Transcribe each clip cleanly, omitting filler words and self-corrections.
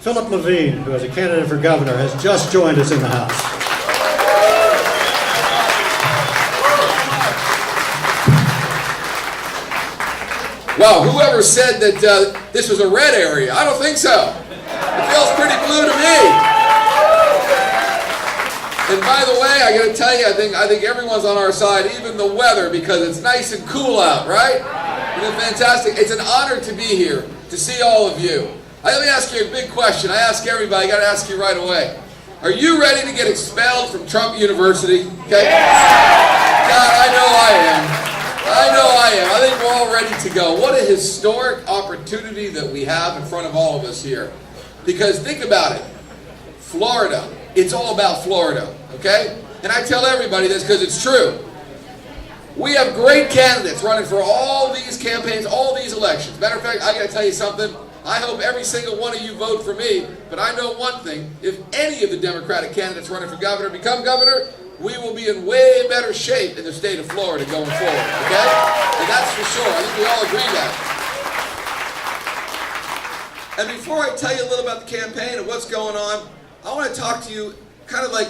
Phillip Levine, who is a candidate for governor, has just joined us in the House. Wow, whoever said that this was a red area? I don't think so. It feels pretty blue to me. And by the way, I got to tell you, I think everyone's on our side, even the weather, because it's nice and cool out, right? Isn't it fantastic? It's an honor to be here, to see all of you. Let me ask you a big question. I ask everybody, I got to ask you right away. Are you ready to get expelled from Trump University? Okay? God, I know I am. I think we're all ready to go. What a historic opportunity that we have in front of all of us here. Because think about it. Florida. It's all about Florida. Okay? And I tell everybody this because it's true. We have great candidates running for all these campaigns, all these elections. Matter of fact, I got to tell you something. I hope every single one of you vote for me. But I know one thing. If any of the Democratic candidates running for governor become governor, we will be in way better shape in the state of Florida going forward, okay? And that's for sure. I think we all agree that. And before I tell you a little about the campaign and what's going on, I want to talk to you kind of like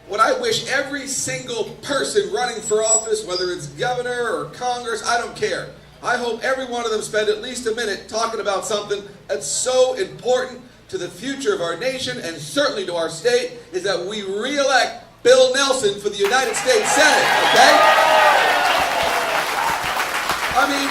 what I wish every single person running for office, whether it's governor or Congress, I don't care. I hope every one of them spend at least a minute talking about something that's so important to the future of our nation and certainly to our state, is that we re-elect Bill Nelson for the United States Senate, okay? I mean,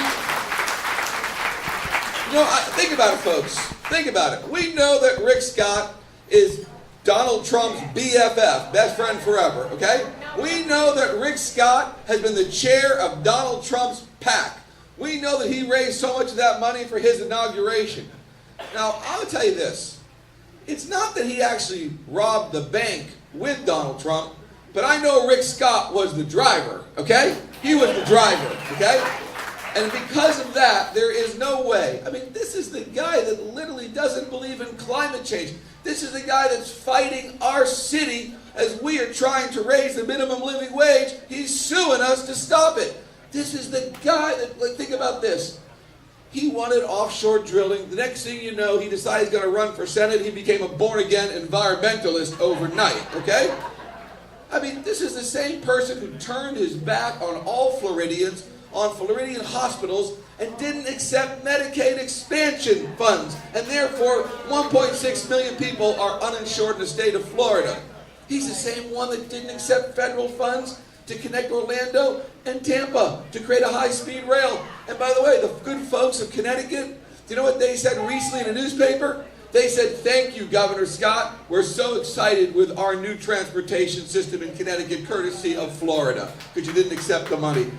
think about it, folks. Think about it. We know that Rick Scott is Donald Trump's BFF, best friend forever, okay? We know that Rick Scott has been the chair of Donald Trump's PAC. We know that he raised so much of that money for his inauguration. Now, I'll tell you this. It's not that he actually robbed the bank with Donald Trump, but I know Rick Scott was the driver, okay? He was the driver, okay? And because of that, there is no way. I mean, this is the guy that literally doesn't believe in climate change. This is the guy that's fighting our city as we are trying to raise the minimum living wage. He's suing us to stop it. This is the guy that, think about this. He wanted offshore drilling. The next thing you know, he decided he's going to run for Senate. He became a born-again environmentalist overnight, okay? I mean, this is the same person who turned his back on all Floridians, on Floridian hospitals, and didn't accept Medicaid expansion funds. And therefore, 1.6 million people are uninsured in the state of Florida. He's the same one that didn't accept federal funds to connect Orlando and Tampa to create a high-speed rail. And by the way, the good folks of Connecticut, do you know what they said recently in a newspaper? They said, "Thank you, Governor Scott. We're so excited with our new transportation system in Connecticut, courtesy of Florida, because you didn't accept the money."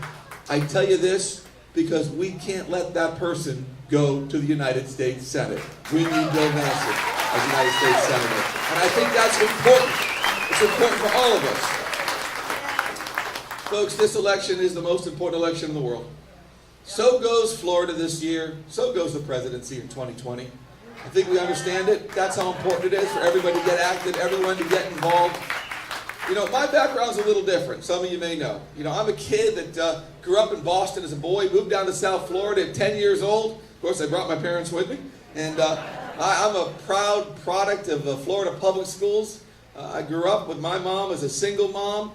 I tell you this because we can't let that person go to the United States Senate. We need Bill Nelson as United States Senator. And I think that's important. It's important for all of us. Folks, this election is the most important election in the world. So goes Florida this year. So goes the presidency in 2020. I think we understand it. That's how important it is for everybody to get active, everyone to get involved. You know, my background's a little different. Some of you may know. You know, I'm a kid that grew up in Boston as a boy, moved down to South Florida at 10 years old. Of course, I brought my parents with me. And I'm a proud product of Florida public schools. I grew up with my mom as a single mom.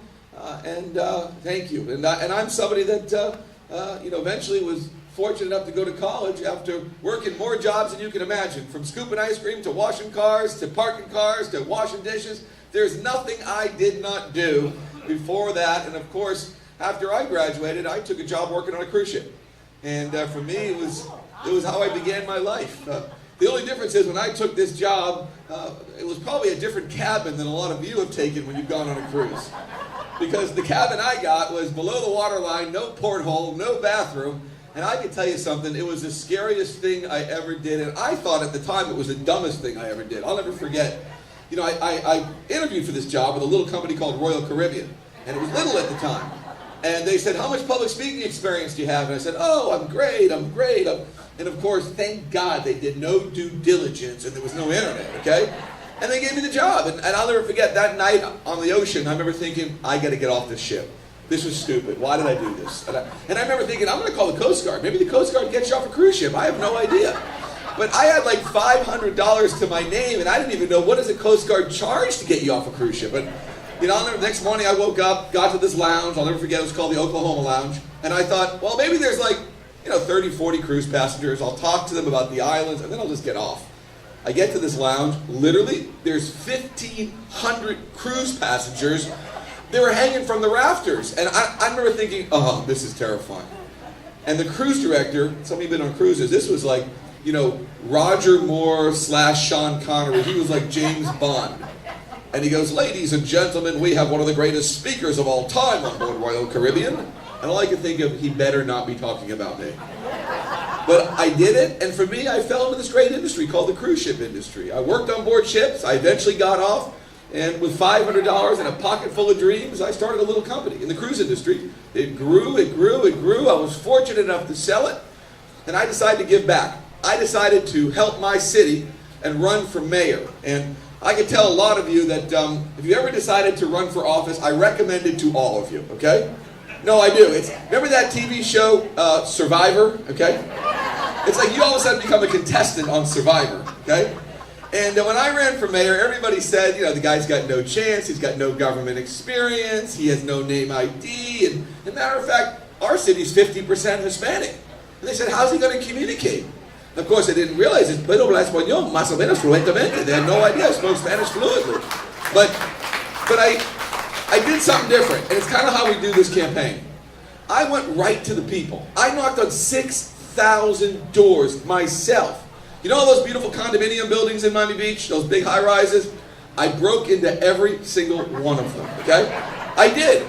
Thank you. And I'm somebody that, eventually was fortunate enough to go to college after working more jobs than you can imagine. From scooping ice cream to washing cars to parking cars to washing dishes. There's nothing I did not do before that. And of course, after I graduated, I took a job working on a cruise ship. And for me, it was how I began my life. The only difference is when I took this job, it was probably a different cabin than a lot of you have taken when you've gone on a cruise. Because the cabin I got was below the waterline, no porthole, no bathroom. And I can tell you something, it was the scariest thing I ever did. And I thought at the time it was the dumbest thing I ever did. I'll never forget. You know, I interviewed for this job with a little company called Royal Caribbean. And it was little at the time. And they said, "How much public speaking experience do you have?" And I said, "Oh, I'm great. And of course, thank God they did no due diligence and there was no internet, okay? And they gave me the job. And I'll never forget that night on the ocean, I remember thinking, I got to get off this ship. This was stupid. Why did I do this? And I remember thinking, I'm going to call the Coast Guard. Maybe the Coast Guard gets you off a cruise ship. I have no idea. But I had like $500 to my name, and I didn't even know what does a Coast Guard charge to get you off a cruise ship. But you know, the next morning I woke up, got to this lounge. I'll never forget. It was called the Oklahoma Lounge, and I thought, well, maybe there's like 30, 40 cruise passengers. I'll talk to them about the islands, and then I'll just get off. I get to this lounge. Literally, there's 1,500 cruise passengers. They were hanging from the rafters, and I remember thinking, oh, this is terrifying. And the cruise director, some of you have been on cruises, this was like, Roger Moore / Sean Connery. He was like James Bond. And he goes, ladies and gentlemen, we have one of the greatest speakers of all time on board Royal Caribbean. And all I could think of, he better not be talking about me. But I did it, and for me, I fell into this great industry called the cruise ship industry. I worked on board ships, I eventually got off, and with $500 and a pocket full of dreams, I started a little company in the cruise industry. It grew, it grew, it grew. I was fortunate enough to sell it, and I decided to give back. I decided to help my city and run for mayor. And I can tell a lot of you that if you ever decided to run for office, I recommend it to all of you, okay? No, I do. Remember that TV show, Survivor, okay? It's like you all of a sudden become a contestant on Survivor, okay? And when I ran for mayor, everybody said, the guy's got no chance, he's got no government experience, he has no name ID, and as a matter of fact, our city's 50% Hispanic. And they said, how's he going to communicate? And of course, I didn't realize it's puedo hablar español más o menos fluentemente. They had no idea I spoke Spanish fluently. But I did something different, and it's kind of how we do this campaign. I went right to the people. I knocked on 6,000 doors myself. You know all those beautiful condominium buildings in Miami Beach, those big high-rises? I broke into every single one of them, okay? I did.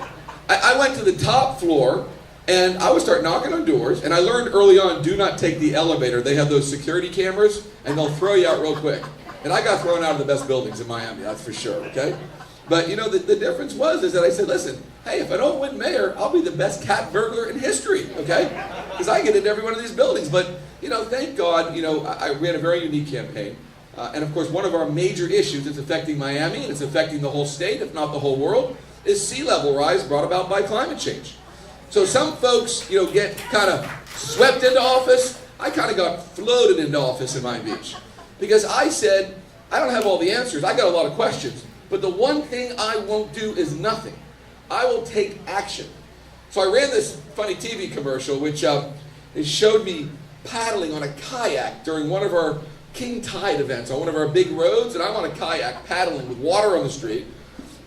I went to the top floor, and I would start knocking on doors, and I learned early on, do not take the elevator. They have those security cameras, and they'll throw you out real quick. And I got thrown out of the best buildings in Miami, that's for sure, okay? But the difference is that I said, listen, hey, if I don't win mayor, I'll be the best cat burglar in history, okay? Because I get into every one of these buildings. But, thank God, I ran a very unique campaign. And of course, one of our major issues that's affecting Miami, and it's affecting the whole state, if not the whole world, is sea level rise brought about by climate change. So some folks, get kind of swept into office. I kind of got floated into office in Miami Beach. Because I said, I don't have all the answers. I got a lot of questions. But the one thing I won't do is nothing. I will take action. So I ran this funny TV commercial, which it showed me paddling on a kayak during one of our king tide events on one of our big roads, and I'm on a kayak paddling with water on the street.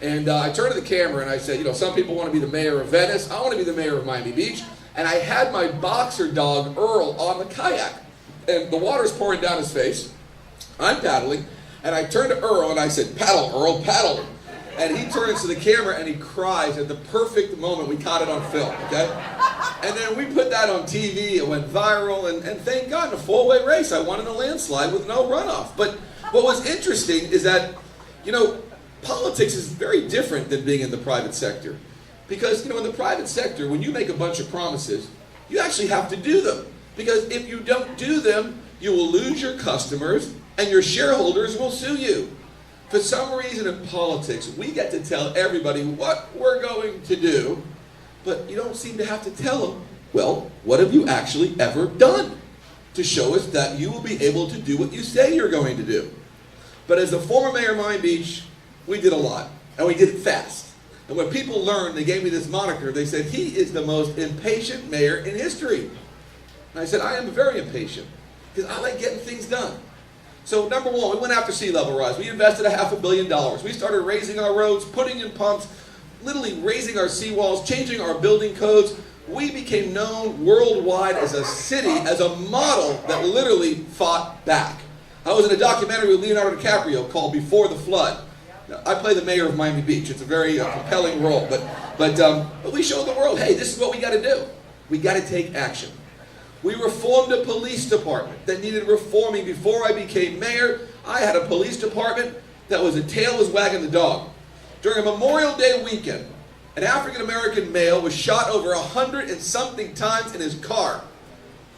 And I turned to the camera and I said, some people want to be the mayor of Venice. I want to be the mayor of Miami Beach. And I had my boxer dog, Earl, on the kayak. And the water's pouring down his face. I'm paddling. And I turned to Earl and I said, paddle, Earl, paddle. And he turns to the camera and he cries at the perfect moment. We caught it on film, okay? And then we put that on TV. It went viral. And thank God, in a four-way race, I won in a landslide with no runoff. But what was interesting is that, politics is very different than being in the private sector. Because, in the private sector, when you make a bunch of promises, you actually have to do them. Because if you don't do them, you will lose your customers and your shareholders will sue you. For some reason in politics, we get to tell everybody what we're going to do, but you don't seem to have to tell them, well, what have you actually ever done to show us that you will be able to do what you say you're going to do? But as the former mayor of Miami Beach, we did a lot, and we did it fast. And when people learned, they gave me this moniker. They said, he is the most impatient mayor in history. And I said, I am very impatient, because I like getting things done. So number one, we went after sea level rise. We invested $500 million. We started raising our roads, putting in pumps, literally raising our seawalls, changing our building codes. We became known worldwide as a city, as a model that literally fought back. I was in a documentary with Leonardo DiCaprio called Before the Flood. Now, I play the mayor of Miami Beach. It's a very compelling role. But we showed the world, hey, this is what we got to do. We got to take action. We reformed a police department that needed reforming. Before I became mayor, I had a police department that was a tail was wagging the dog. During a Memorial Day weekend, an African-American male was shot over 100 and something times in his car.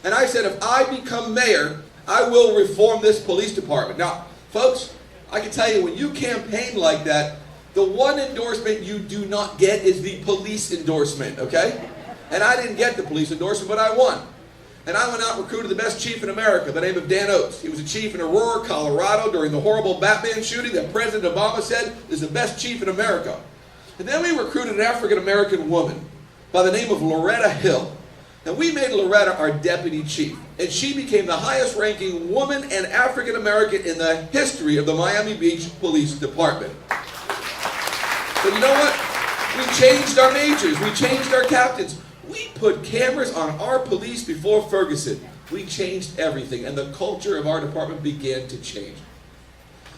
And I said, if I become mayor, I will reform this police department. Now, folks, I can tell you, when you campaign like that, the one endorsement you do not get is the police endorsement, okay? And I didn't get the police endorsement, but I won. And I went out and recruited the best chief in America, by the name of Dan Oates. He was a chief in Aurora, Colorado, during the horrible Batman shooting that President Obama said is the best chief in America. And then we recruited an African-American woman by the name of Loretta Hill. And we made Loretta our deputy chief. And she became the highest ranking woman and African-American in the history of the Miami Beach Police Department. But you know what? We changed our majors. We changed our captains. We put cameras on our police before Ferguson. We changed everything, and the culture of our department began to change.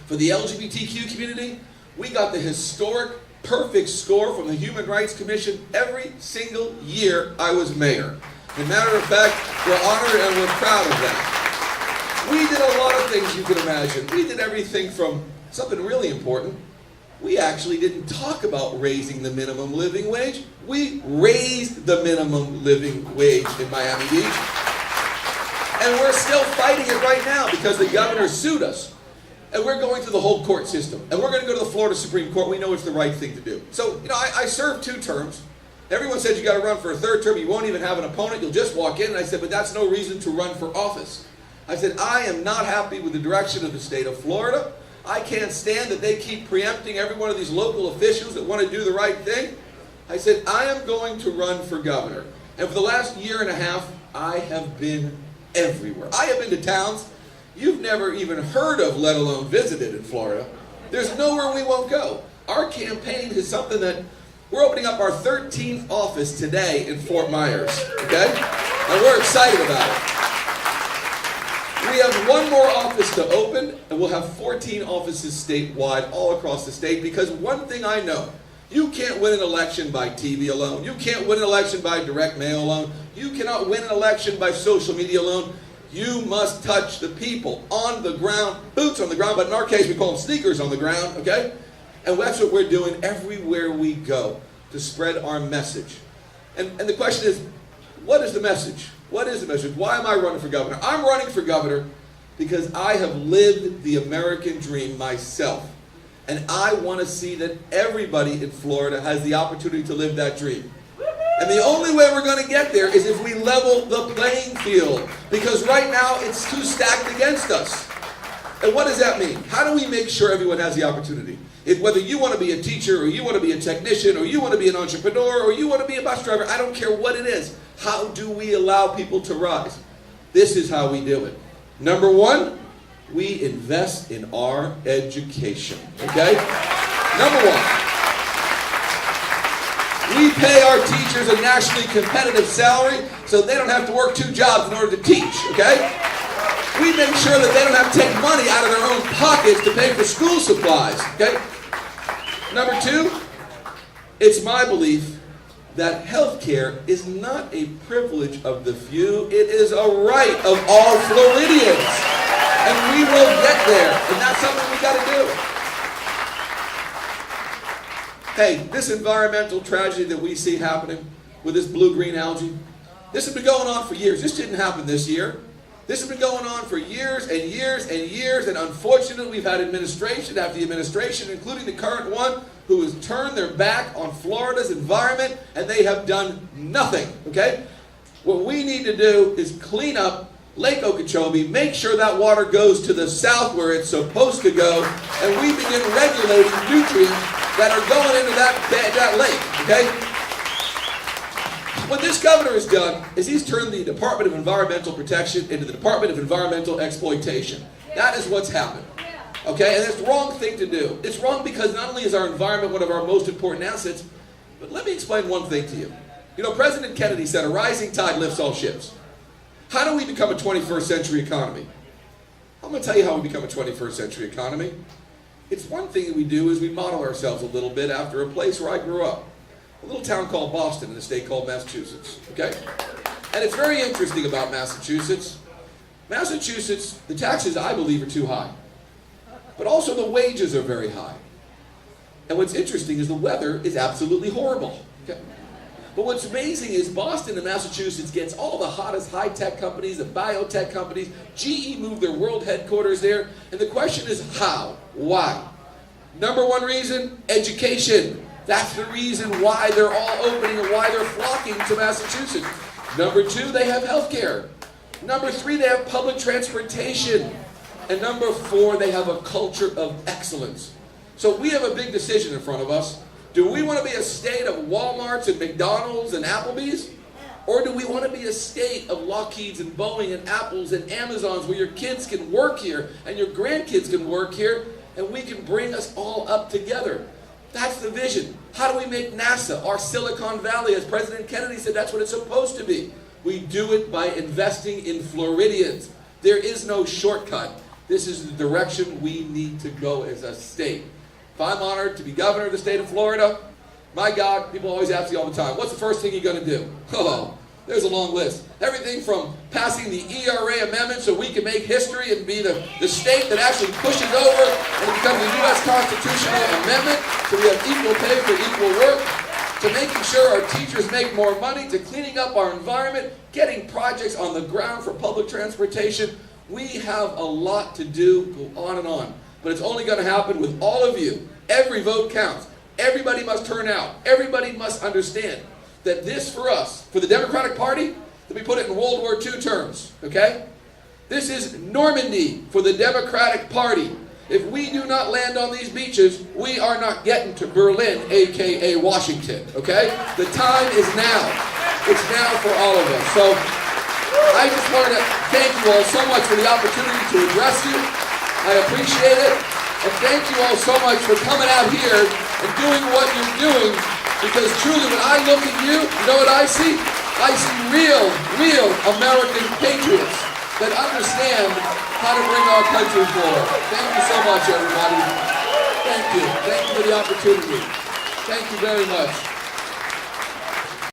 For the LGBTQ community, we got the historic, perfect score from the Human Rights Commission every single year I was mayor. As a matter of fact, we're honored and we're proud of that. We did a lot of things you could imagine. We did everything from something really important. We actually didn't talk about raising the minimum living wage. We raised the minimum living wage in Miami Beach. And we're still fighting it right now because the governor sued us. And we're going through the whole court system. And we're going to go to the Florida Supreme Court. We know it's the right thing to do. So, I served 2 terms. Everyone said you got to run for a 3rd term. You won't even have an opponent. You'll just walk in. And I said, but that's no reason to run for office. I said, I am not happy with the direction of the state of Florida. I can't stand that they keep preempting every one of these local officials that want to do the right thing. I said, I am going to run for governor. And for the last year and a half, I have been everywhere. I have been to towns you've never even heard of, let alone visited in Florida. There's nowhere we won't go. Our campaign is something that we're opening up our 13th office today in Fort Myers, okay? And we're excited about it. We have 1 more office to open, and we'll have 14 offices statewide, all across the state, because one thing I know, you can't win an election by TV alone. You can't win an election by direct mail alone. You cannot win an election by social media alone. You must touch the people on the ground, boots on the ground, but in our case we call them sneakers on the ground, okay? And that's what we're doing everywhere we go to spread our message. And the question is, what is the message? What is the message? Why am I running for governor? I'm running for governor because I have lived the American dream myself. And I want to see that everybody in Florida has the opportunity to live that dream. And the only way we're going to get there is if we level the playing field. Because right now it's too stacked against us. And what does that mean? How do we make sure everyone has the opportunity? If whether you want to be a teacher or you want to be a technician or you want to be an entrepreneur or you want to be a bus driver, I don't care what it is. How do we allow people to rise? This is how we do it. Number 1, we invest in our education. Okay? Number 1. We pay our teachers a nationally competitive salary so they don't have to work 2 jobs in order to teach, okay? We make sure that they don't have to take money out of their own pockets to pay for school supplies, okay? Number 2, it's my belief that health care is not a privilege of the few, it is a right of all Floridians. And we will get there, and that's something we got to do. Hey, this environmental tragedy that we see happening with this blue-green algae, this has been going on for years. This didn't happen this year. This has been going on for years and years and years, and unfortunately we've had administration after administration, including the current one, who has turned their back on Florida's environment, and they have done nothing, okay? What we need to do is clean up Lake Okeechobee, make sure that water goes to the south where it's supposed to go, and we begin regulating nutrients that are going into that lake, okay? What this governor has done is he's turned the Department of Environmental Protection into the Department of Environmental Exploitation. That is what's happened, okay? And it's the wrong thing to do. It's wrong because not only is our environment one of our most important assets, but let me explain one thing to you. You know, President Kennedy said, a rising tide lifts all ships. How do we become a 21st century economy? I'm going to tell you how we become a 21st century economy. It's one thing that we do is we model ourselves a little bit after a place where I grew up. A little town called Boston in a state called Massachusetts, okay? And it's very interesting about Massachusetts. Massachusetts, the taxes, I believe, are too high. But also the wages are very high. And what's interesting is the weather is absolutely horrible, okay? But what's amazing is Boston and Massachusetts gets all the hottest high-tech companies, the biotech companies. GE moved their world headquarters there. And the question is how? Why? Number 1 reason, education. That's the reason why they're all opening and why they're flocking to Massachusetts. Number 2, they have health care. Number 3, they have public transportation. And number 4, they have a culture of excellence. So we have a big decision in front of us. Do we want to be a state of Walmarts and McDonald's and Applebee's? Or do we want to be a state of Lockheed's and Boeing and Apple's and Amazon's where your kids can work here and your grandkids can work here and we can bring us all up together? That's the vision. How do we make NASA our Silicon Valley? As President Kennedy said, that's what it's supposed to be. We do it by investing in Floridians. There is no shortcut. This is the direction we need to go as a state. If I'm honored to be governor of the state of Florida, my God, people always ask me all the time, what's the first thing you're going to do? Oh, there's a long list. Everything from passing the ERA amendment so we can make history and be the state that actually pushes over and it becomes a U.S. constitutional amendment so we have equal pay for equal work, to making sure our teachers make more money, to cleaning up our environment, getting projects on the ground for public transportation. We have a lot to do, go on and on. But it's only going to happen with all of you. Every vote counts. Everybody must turn out. Everybody must understand that this for us, for the Democratic Party, let me put it in World War II terms, okay? This is Normandy for the Democratic Party. If we do not land on these beaches, we are not getting to Berlin, aka Washington, okay? The time is now. It's now for all of us. So I just wanted to thank you all so much for the opportunity to address you. I appreciate it. And thank you all so much for coming out here and doing what you're doing. Because truly, when I look at you, you know what I see? I see real American patriots that understand how to bring our country forward. Thank you so much, everybody. Thank you. Thank you for the opportunity. Thank you very much.